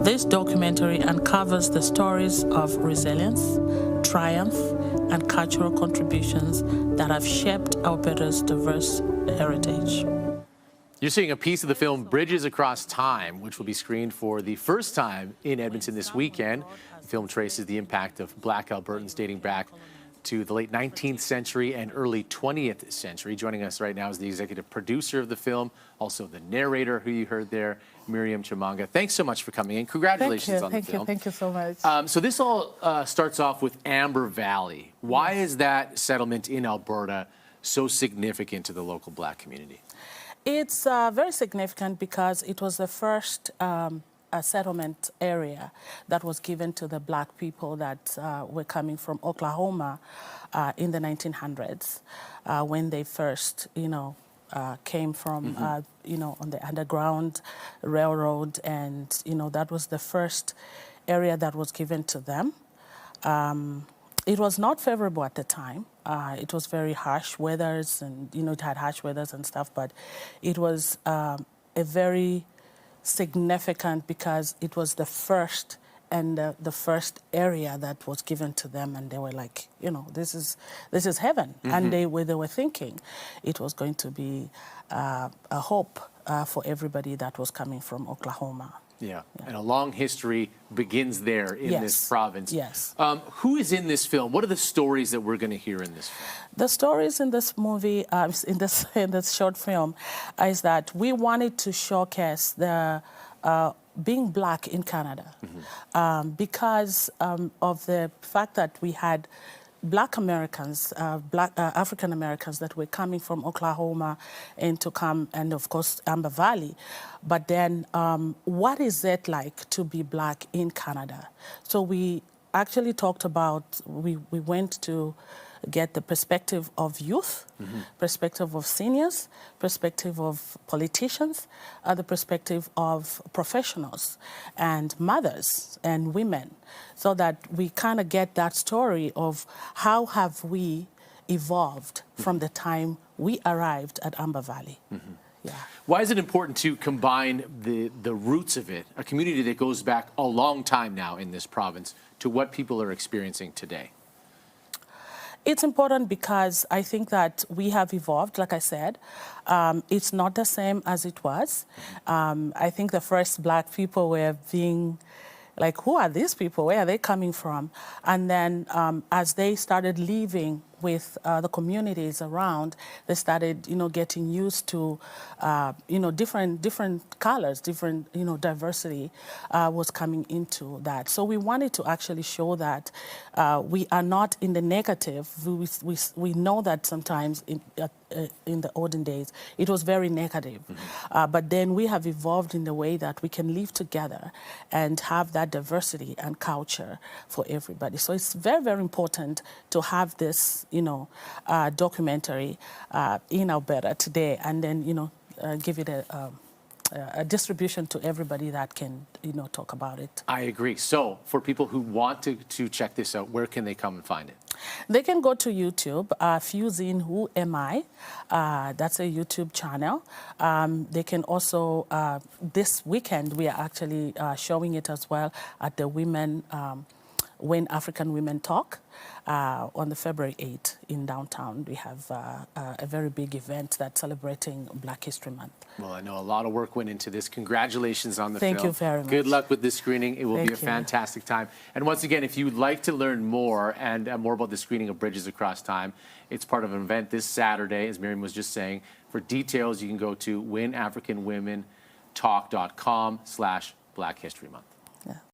This documentary uncovers the stories of resilience, triumph, and cultural contributions that have shaped Alberta's diverse heritage. You're seeing a piece of the film Bridges Across Time, which will be screened for the first time in Edmonton this weekend. The film traces the impact of Black Albertans dating back to the late 19th century and early 20th century. Joining us right now is the executive producer of the film, also the narrator who you heard there, Miriam Chimanga. Thanks so much for coming in. Congratulations on the film. Thank you so much. So this all starts off with Amber Valley. Why is that settlement in Alberta so significant to the local Black community? It's very significant because it was the first settlement area that was given to the Black people that were coming from Oklahoma in the 1900s when they first, came from, on the Underground Railroad, and, that was the first area that was given to them. It was not favorable at the time. It was very harsh weathers, and it had harsh weathers and stuff. But it was a very significant because it was the first and the first area that was given to them, and they were like, this is heaven. And they were thinking it was going to be a hope for everybody that was coming from Oklahoma. Yeah, and a long history begins there in this province. Yes. Who is in this film? What are the stories that we're going to hear in this film? The stories in this movie, in this short film, is that we wanted to showcase the being Black in Canada because of the fact that we had Black Americans, African Americans that were coming from Oklahoma and to come, and of course Amber Valley. But then what is it like to be Black in Canada? So we actually talked about, we went to get the perspective of youth, perspective of seniors, perspective of politicians, the perspective of professionals and mothers and women, so that we kind of get that story of how have we evolved from the time we arrived at Amber Valley. Yeah. Why is it important to combine the roots of it, a community that goes back a long time now in this province, to what people are experiencing today? It's important because I think that we have evolved, like I said. It's not the same as it was. I think the first Black people were being like, who are these people? Where are they coming from? And then as they started living with the communities around, they started, getting used to, different colors, different, diversity was coming into that. So we wanted to actually show that we are not in the negative. We know that sometimes in the olden days, it was very negative. But then we have evolved in the way that we can live together and have that diversity and culture for everybody. So it's very, very important to have this, documentary in Alberta today, and then, give it a distribution to everybody that can, talk about it. I agree. So for people who want to check this out, where can they come and find it? They can go to YouTube, Fusing Who Am I? That's a YouTube channel. They can also, this weekend, we are actually showing it as well at the When African Women Talk on the February 8th in downtown. We have a very big event that's celebrating Black History Month. Well, I know a lot of work went into this. Congratulations on the film. Thank you very much. Good luck with this screening. It will be a fantastic time. And once again, if you'd like to learn more and more about the screening of Bridges Across Time, it's part of an event this Saturday, as Miriam was just saying. For details, you can go to winafricanwomentalk.com/Black History Month.